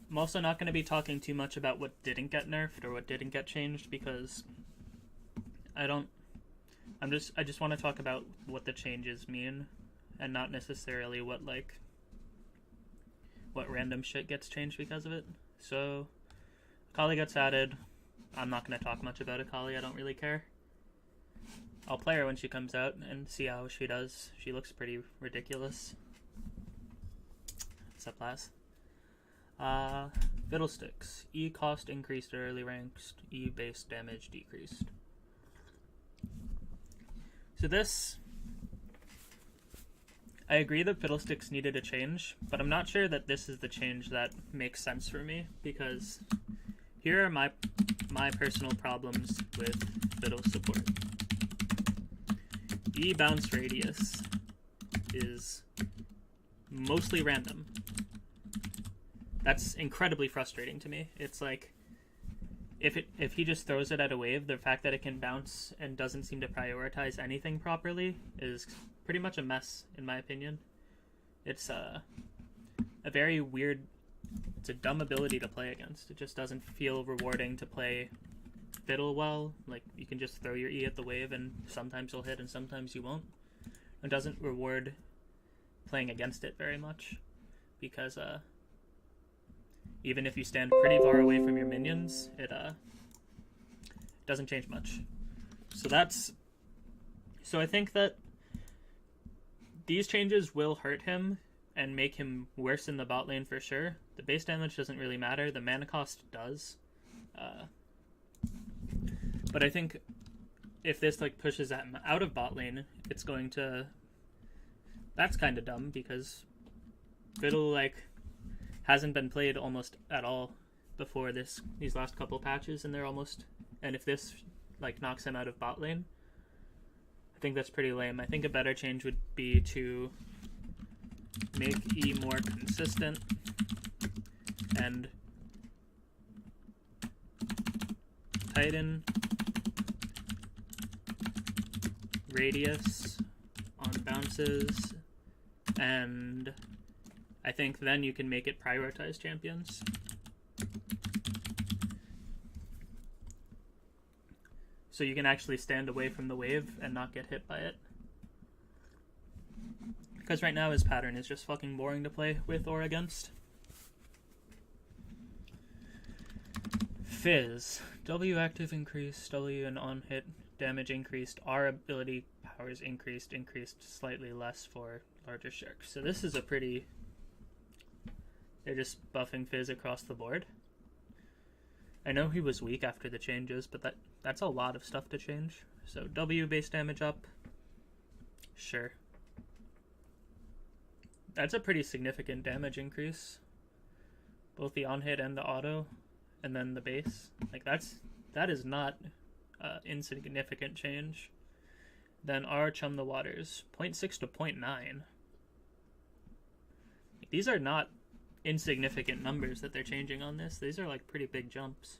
I'm also not going to be talking too much about what didn't get nerfed or what didn't get changed because I don't. I just want to talk about what the changes mean, and not necessarily what random shit gets changed because of it. So, Akali gets added. I'm not going to talk much about Akali. I don't really care. I'll play her when she comes out and see how she does. She looks pretty ridiculous. What's up, class? Fiddlesticks. E cost increased at early ranks. E base damage decreased. So this, I agree that Fiddlesticks needed a change, but I'm not sure that this is the change that makes sense for me, because here are my personal problems with Fiddle support. E bounce radius is mostly random. That's incredibly frustrating to me. It's like, if he just throws it at a wave, the fact that it can bounce and doesn't seem to prioritize anything properly is pretty much a mess, in my opinion. It's a very weird, it's a dumb ability to play against. It just doesn't feel rewarding to play Fiddle well. Like, you can just throw your E at the wave and sometimes you'll hit and sometimes you won't. It doesn't reward playing against it very much, because even if you stand pretty far away from your minions, it doesn't change much. So I think that these changes will hurt him and make him worse in the bot lane for sure. The base damage doesn't really matter. The mana cost does. But I think if this pushes him out of bot lane, it's going to... That's kind of dumb, because Fiddle hasn't been played almost at all before these last couple patches, and if this knocks him out of bot lane, I think that's pretty lame. I think a better change would be to make E more consistent and tighten radius on bounces, and I think then you can make it prioritize champions. So you can actually stand away from the wave and not get hit by it. Because right now his pattern is just fucking boring to play with or against. Fizz. W active increased, W and on hit damage increased, R ability powers increased slightly less for larger sharks. So this is a pretty... They're just buffing Fizz across the board. I know he was weak after the changes, but that's a lot of stuff to change. So W base damage up. Sure. That's a pretty significant damage increase. Both the on-hit and the auto, and then the base. That is not insignificant change. Then R chum the waters. 0.6 to 0.9. These are not insignificant numbers that they're changing on this. These are pretty big jumps.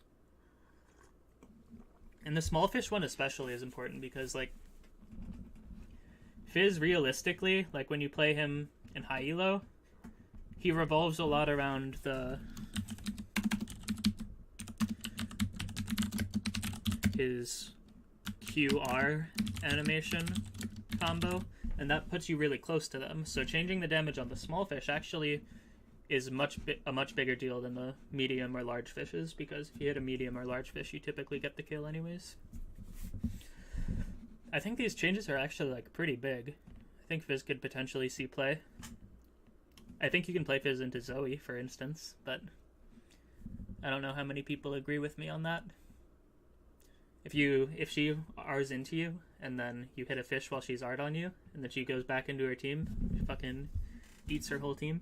And the small fish one especially is important, because Fizz realistically, when you play him in high elo, he revolves a lot around his QR animation combo, and that puts you really close to them. So changing the damage on the small fish actually is a much bigger deal than the medium or large fishes, because if you hit a medium or large fish, you typically get the kill anyways. I think these changes are actually pretty big. I think Fizz could potentially see play. I think you can play Fizz into Zoe, for instance, but I don't know how many people agree with me on that. If she R's into you, and then you hit a fish while she's R'd on you, and then she goes back into her team, she fucking eats her whole team.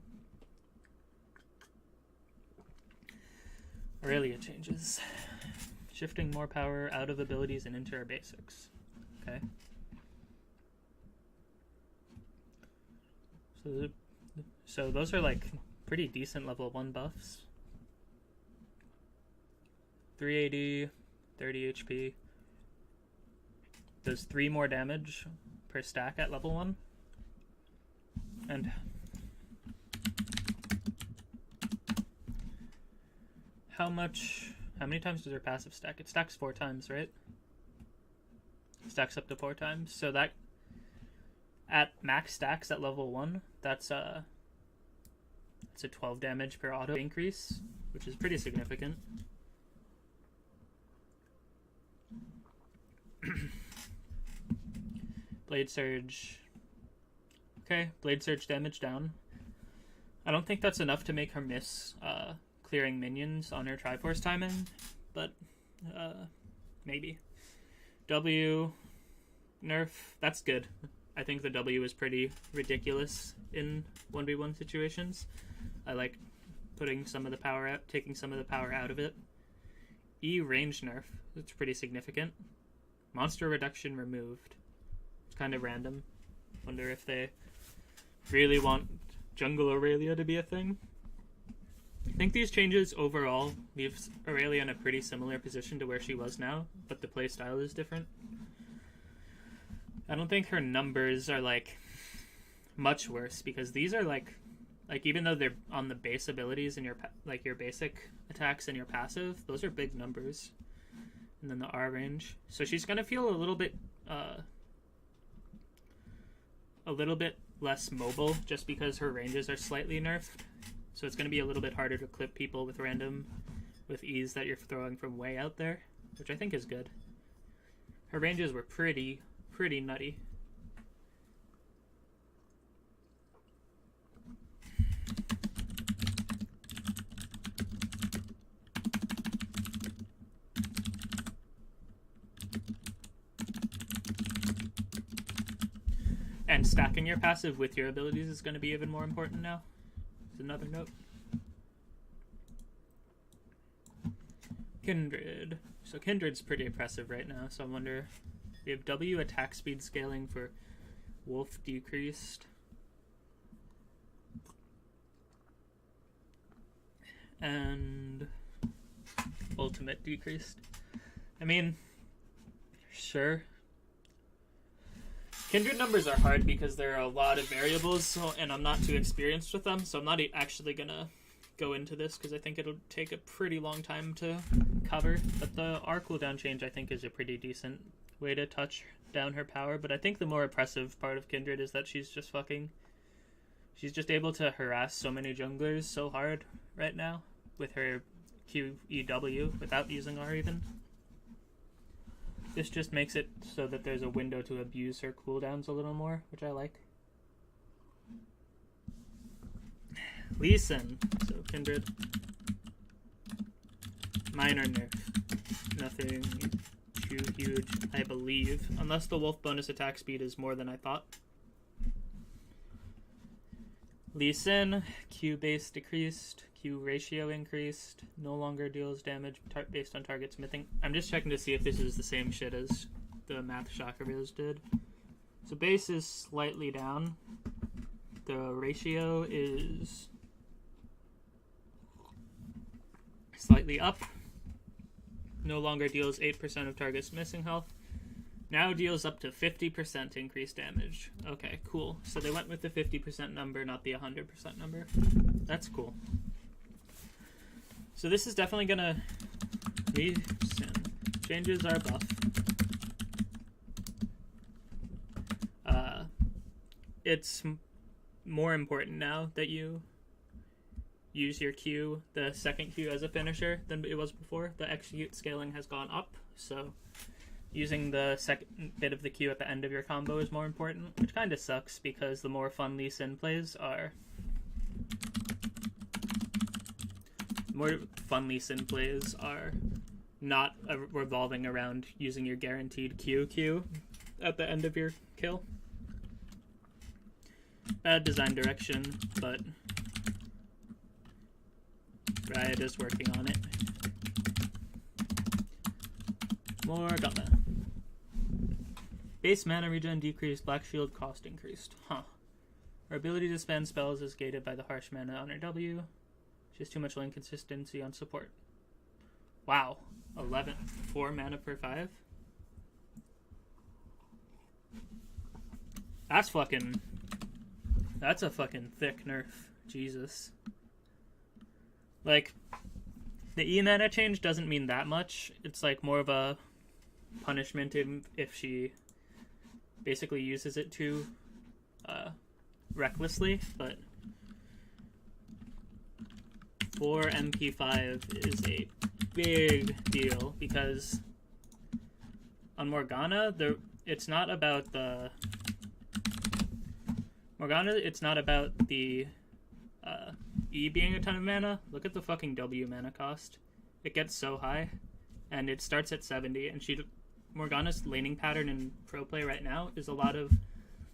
Aurelia changes. Shifting more power out of abilities and into her basics. Okay. So those are pretty decent level 1 buffs. 380, 30 HP. Does 3 more damage per stack at level 1. And How many times does her passive stack? It stacks 4 times, right? Stacks up to 4 times. So that, at max stacks at level 1, that's a 12 damage per auto increase, which is pretty significant. Blade Surge. Okay, Blade Surge damage down. I don't think that's enough to make her miss clearing minions on her Triforce timing, but maybe. W nerf, that's good. I think the W is pretty ridiculous in 1v1 situations. I like putting some of the power out, taking some of the power out of it. E range nerf, it's pretty significant. Monster reduction removed. It's kind of random. Wonder if they really want Jungle Aurelia to be a thing. I think these changes overall leave Aurelia in a pretty similar position to where she was now, but the playstyle is different. I don't think her numbers are like much worse, because these are like even though they're on the base abilities and your your basic attacks and your passive, those are big numbers. And then the R range, so she's gonna feel a little bit less mobile just because her ranges are slightly nerfed. So it's gonna be a little bit harder to clip people with ease that you're throwing from way out there, which I think is good. Her ranges were pretty nutty. And stacking your passive with your abilities is going to be even more important now. Is another note. Kindred. So Kindred's pretty impressive right now, so I wonder. We have W attack speed scaling for Wolf decreased. And ultimate decreased. I mean, sure. Kindred numbers are hard because there are a lot of variables, and I'm not too experienced with them, so I'm not actually gonna go into this because I think it'll take a pretty long time to cover. But the R cooldown change, I think, is a pretty decent way to touch down her power. But I think the more oppressive part of Kindred is that she's just able to harass so many junglers so hard right now with her QEW without using R even. This just makes it so that there's a window to abuse her cooldowns a little more, which I like. Lee Sin. So Kindred. Minor nerf. Nothing too huge, I believe. Unless the Wolf bonus attack speed is more than I thought. Lee Sin. Q base decreased. Q ratio increased. No longer deals damage based on target smithing. I'm just checking to see if this is the same shit as the Math Chakras did. So base is slightly down. The ratio is slightly up. No longer deals 8% of target's missing health. Now deals up to 50% increased damage. Okay, cool. So they went with the 50% number, not the 100% number. That's cool. So this is definitely gonna changes our buff. It's more important now that you use your Q, the second Q, as a finisher than it was before. The execute scaling has gone up, so using the second bit of the Q at the end of your combo is more important, which kind of sucks because the more fun Lee Sin plays are not revolving around using your guaranteed Q at the end of your kill. Bad design direction, but Riot is working on it. More Gauntlet. Base mana regen decreased, Black Shield cost increased. Huh. Her ability to spend spells is gated by the harsh mana on her W. She has too much lane consistency on support. Wow. 11. 4 mana per 5? That's a fucking thick nerf. Jesus. Like, The E mana change doesn't mean that much. It's like more of a punishment if she basically uses it too recklessly, but 4 MP5 is a big deal because on Morgana, it's not about the E being a ton of mana. Look at the fucking W mana cost. It gets so high, and it starts at 70, and Morgana's laning pattern in pro play right now is a lot of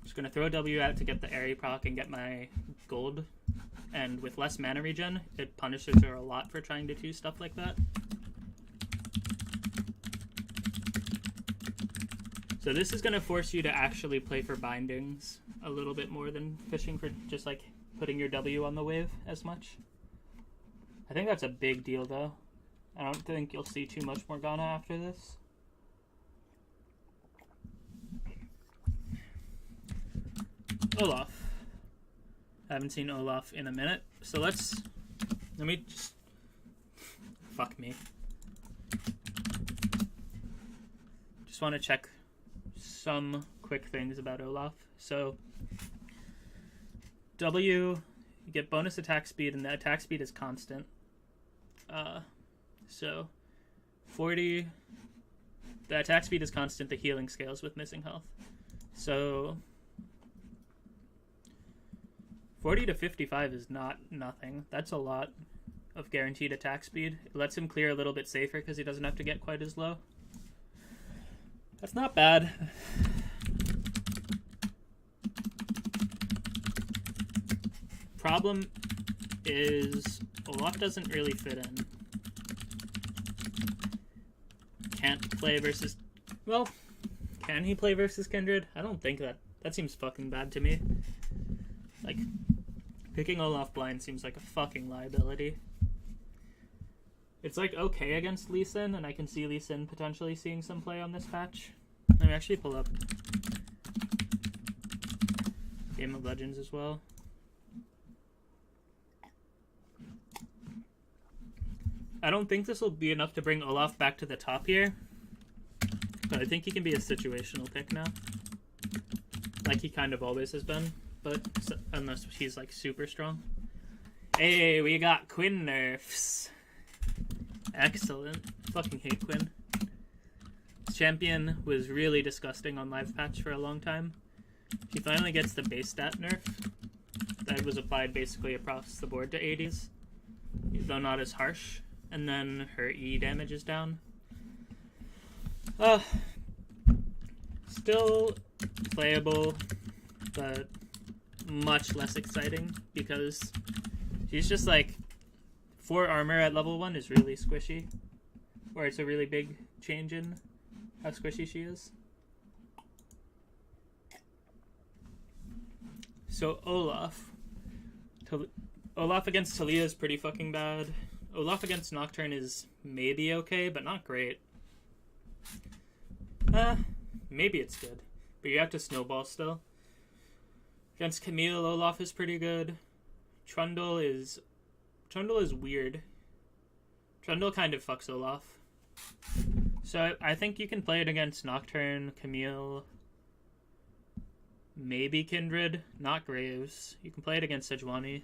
just gonna throw W out to get the Aerie proc and get my gold, and with less mana regen, it punishes her a lot for trying to do stuff like that. So this is gonna force you to actually play for bindings a little bit more than fishing for just like putting your W on the wave as much. I think that's a big deal though. I don't think you'll see too much Morgana after this. Olaf. I haven't seen Olaf in a minute, so let me just... Fuck me. Just want to check some quick things about Olaf. So, W, you get bonus attack speed, and the attack speed is constant. So, 40, the attack speed is constant, the healing scales with missing health. So, 40 to 55 is not nothing. That's a lot of guaranteed attack speed. It lets him clear a little bit safer because he doesn't have to get quite as low. That's not bad. Problem is Olaf doesn't really fit in. Can't play versus... Well, can he play versus Kindred? I don't think that. That seems fucking bad to me. Like, picking Olaf blind seems like a fucking liability. It's like okay against Lee Sin, and I can see Lee Sin potentially seeing some play on this patch. Let me actually pull up Game of Legends as well. I don't think this will be enough to bring Olaf back to the top here, but I think he can be a situational pick now. Like he kind of always has been, but unless he's like super strong. Hey, we got Quinn nerfs. Excellent. Fucking hate Quinn. This champion was really disgusting on live patch for a long time. She finally gets the base stat nerf that was applied basically across the board to 80s, though not as harsh. And then her E damage is down. Still playable, but much less exciting because she's just like 4 armor at level 1 is really squishy, or it's a really big change in how squishy she is. So Olaf against Taliyah is pretty fucking bad. Olaf against Nocturne is maybe okay, but not great. Maybe it's good, but you have to snowball still. Against Camille, Olaf is pretty good. Trundle is weird. Trundle kind of fucks Olaf. So I think you can play it against Nocturne, Camille, maybe Kindred, not Graves. You can play it against Sejuani.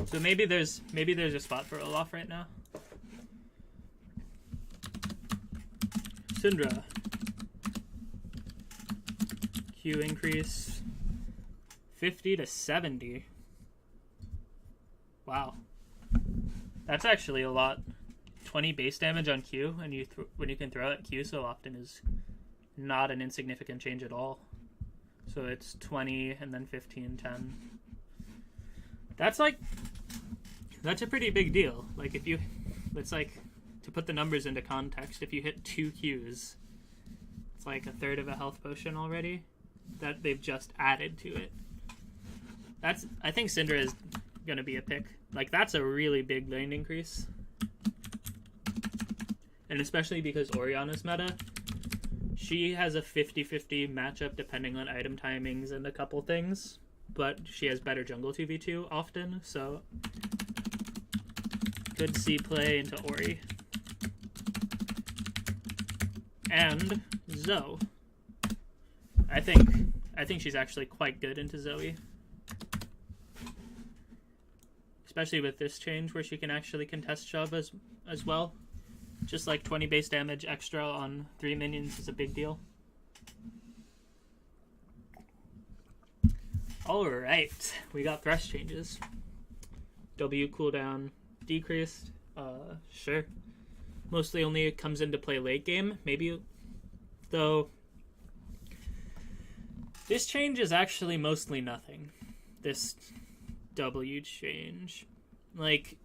So maybe there's a spot for Olaf right now. Syndra. Q increase 50 to 70. Wow. That's actually a lot. 20 base damage on Q, and when you can throw at Q so often is not an insignificant change at all. So it's 20 and then 15, 10. That's a pretty big deal. Like it's like, to put the numbers into context, if you hit 2 Qs, it's like a third of a health potion already that they've just added to it. I think Syndra is gonna be a pick. Like, that's a really big lane increase. And especially because Orianna's meta, she has a 50-50 matchup depending on item timings and a couple things, but she has better jungle 2v2 often, so Good C play into Ori. And Zoe. I think she's actually quite good into Zoe. Especially with this change where she can actually contest shove as well. Just like 20 base damage extra on 3 minions is a big deal. Alright, we got Thresh changes. W cooldown decreased. Sure. Mostly only comes into play late game, maybe. Though, this change is actually mostly nothing. This W change. Like,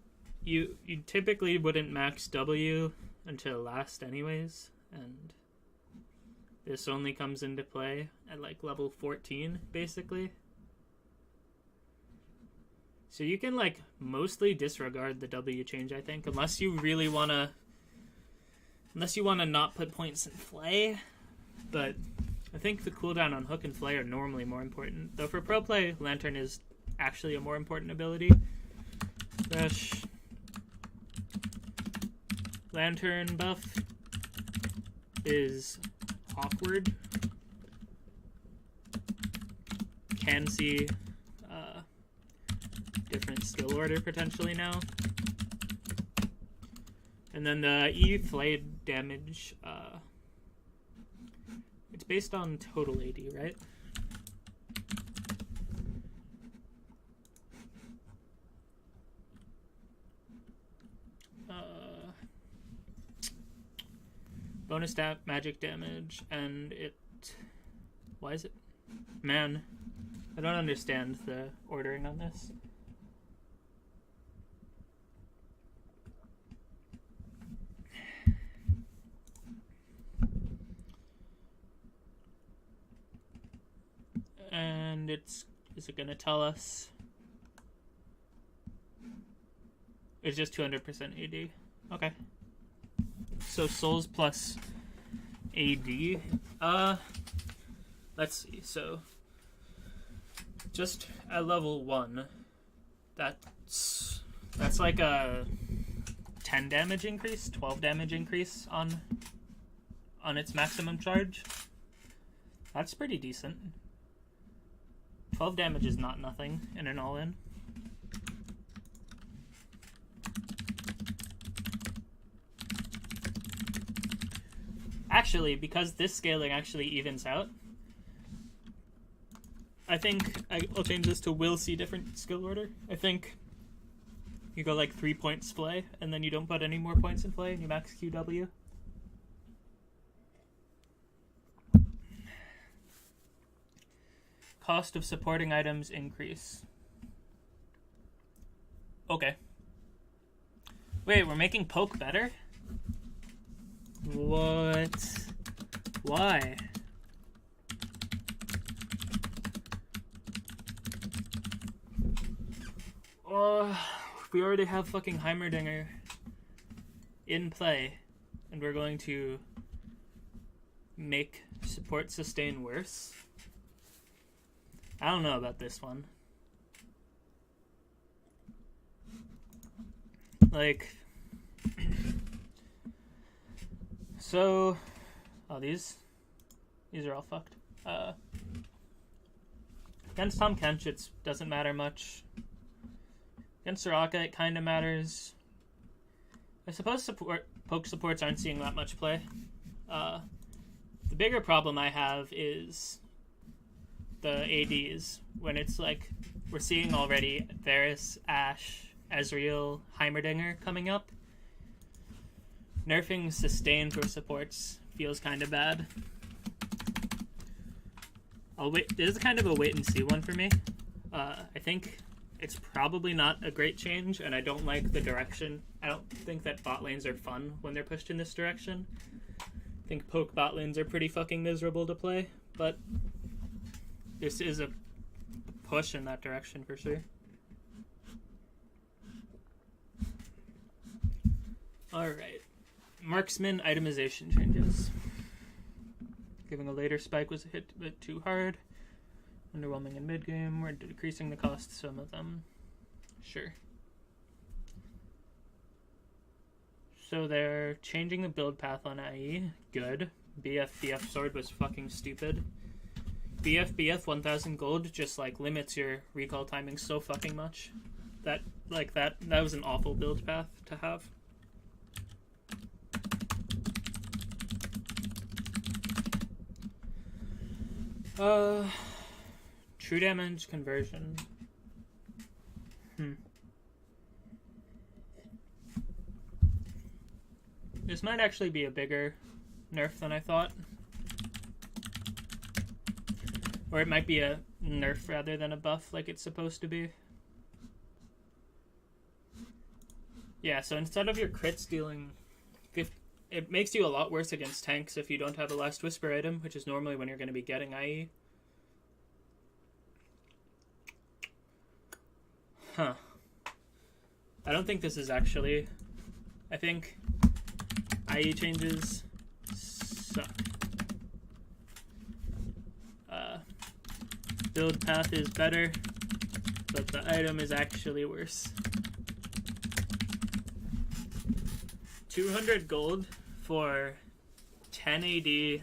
you typically wouldn't max W until last anyways, and this only comes into play at like level 14, basically. So you can like mostly disregard the W change, I think, unless you really wanna not put points in Flay. But I think the cooldown on Hook and Flay are normally more important. Though for pro play, Lantern is actually a more important ability. Thresh. Lantern buff is awkward. Can see different skill order potentially now. And then the E Flay damage, it's based on total AD, right? Bonus magic damage, and it... Why is it... Man, I don't understand the ordering on this. And is it going to tell us? It's just 200% AD. Okay. So souls plus AD. Let's see. So just at level 1, that's like a 10 damage increase, 12 damage increase on its maximum charge. That's pretty decent. 12 damage is not nothing in an all-in. Actually, because this scaling actually evens out, I think I'll change this to will see different skill order. I think you go like 3 points Flay, and then you don't put any more points in Flay, and you max QW. Cost of supporting items increase. Okay. Wait, we're making poke better? What? Why? Oh, we already have fucking Heimerdinger in play, and we're going to make support sustain worse? I don't know about this one. Like, so, oh, these are all fucked. Against Tahm Kench, it doesn't matter much. Against Soraka, it kind of matters. I suppose poke supports aren't seeing that much play. The bigger problem I have is the ADs, when it's like we're seeing already Varus, Ashe, Ezreal, Heimerdinger coming up. Nerfing sustain for supports feels kind of bad. This is kind of a wait and see one for me. I think it's probably not a great change, and I don't like the direction. I don't think that bot lanes are fun when they're pushed in this direction. I think poke bot lanes are pretty fucking miserable to play, but this is a push in that direction for sure. Alright. Marksman itemization changes. Giving a later spike was a hit a bit too hard. Underwhelming in mid-game. We're decreasing the cost of some of them. Sure. So they're changing the build path on IE. Good. BF sword was fucking stupid. BF 1000 gold just like limits your recall timing so fucking much. That was an awful build path to have. True damage conversion. This might actually be a bigger nerf than I thought. Or it might be a nerf rather than a buff like it's supposed to be. Yeah, so instead of your crits dealing 50, it makes you a lot worse against tanks if you don't have a Last Whisper item, which is normally when you're going to be getting IE. Huh. I don't think this is actually... I think IE changes suck. Build path is better, but the item is actually worse. 200 gold for 10 AD,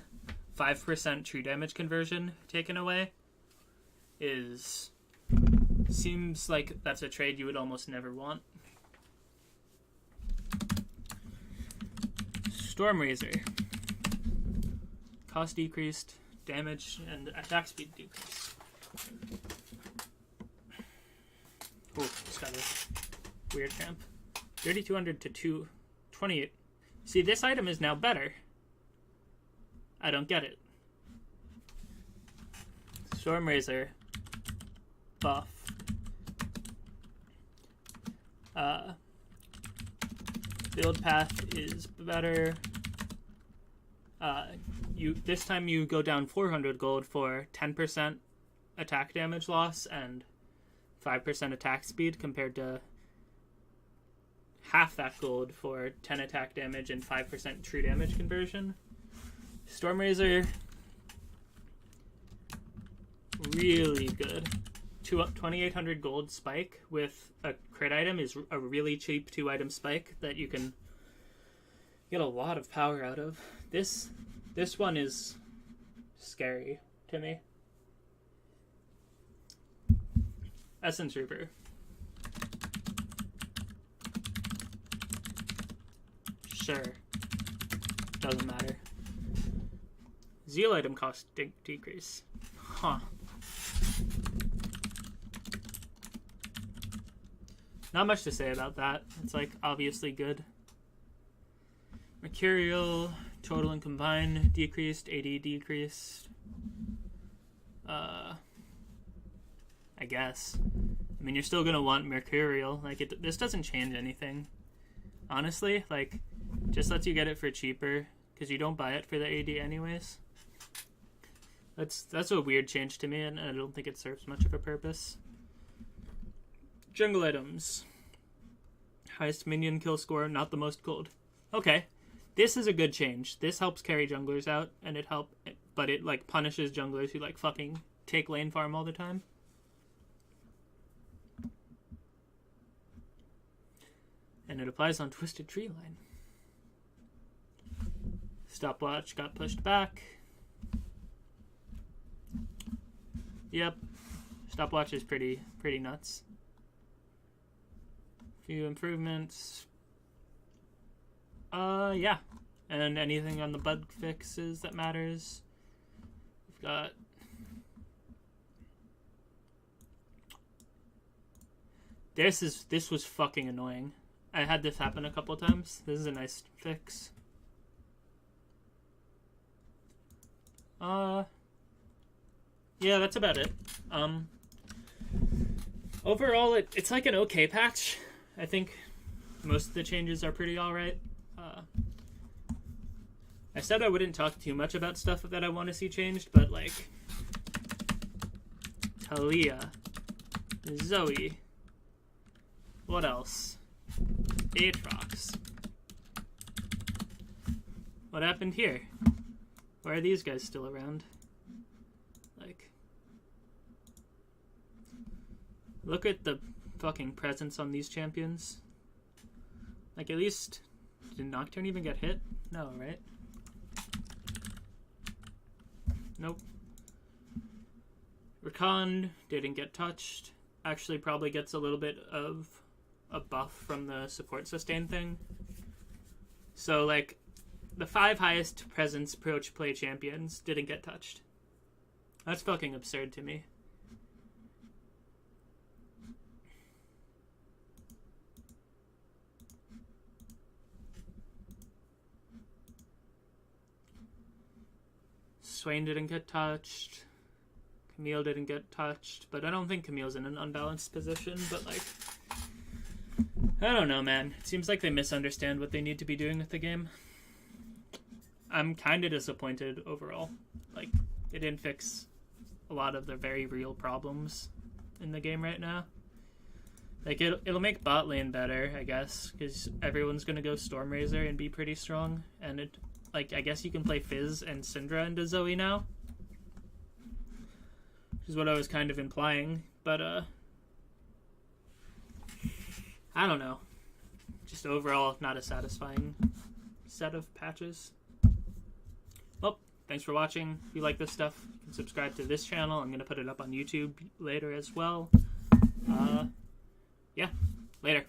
5% true damage conversion taken away seems like that's a trade you would almost never want. Stormrazor. Cost decreased, damage and attack speed decreased. Oh, it's got a weird ramp. 3200 to 228. See, this item is now better. I don't get it. Stormrazor. Buff. Build path is better. This time you go down 400 gold for 10% attack damage loss and 5% attack speed compared to half that gold for 10 attack damage and 5% true damage conversion. Stormrazor, really good. 2800 gold spike with a crit item is a really cheap 2-item spike that you can get a lot of power out of. This one is scary to me. Essence Reaper. Sure. Doesn't matter. Zeal item cost decrease. Huh. Not much to say about that. It's like obviously good. Mercurial, total and combined decreased, AD decreased. I guess. I mean, you're still gonna want Mercurial. Like, this doesn't change anything. Honestly, like, just lets you get it for cheaper because you don't buy it for the AD anyways. That's a weird change to me, and I don't think it serves much of a purpose. Jungle items. Highest minion kill score, not the most gold. Okay, this is a good change. This helps carry junglers out, and but it like punishes junglers who like fucking take lane farm all the time. And it applies on Twisted Treeline. Stopwatch got pushed back. Yep, stopwatch is pretty nuts. Few improvements. Yeah. And anything on the bug fixes that matters. We've got this was fucking annoying. I had this happen a couple times. This is a nice fix. Yeah, that's about it. Overall, it's like an okay patch. I think most of the changes are pretty alright. I said I wouldn't talk too much about stuff that I want to see changed, but like Talia, Zoe, what else? Aatrox. What happened here? Why are these guys still around? Like, look at the fucking presence on these champions. Like, at least Did Nocturne even get hit? No, right? Nope. Rakan didn't get touched. Actually probably gets a little bit of a buff from the support sustain thing. So, like, the 5 highest presence approach play champions didn't get touched. That's fucking absurd to me. Swain didn't get touched. Camille didn't get touched, but I don't think Camille's in an unbalanced position, but, like, I don't know, man. It seems like they misunderstand what they need to be doing with the game. I'm kind of disappointed overall. Like, it didn't fix a lot of the very real problems in the game right now. Like, it'll make bot lane better, I guess, because everyone's going to go Stormrazor and be pretty strong, and it, like, I guess you can play Fizz and Syndra into Zoe now, which is what I was kind of implying, but, I don't know. Just overall, not a satisfying set of patches. Well, thanks for watching. If you like this stuff, you can subscribe to this channel. I'm going to put it up on YouTube later as well. Yeah, later.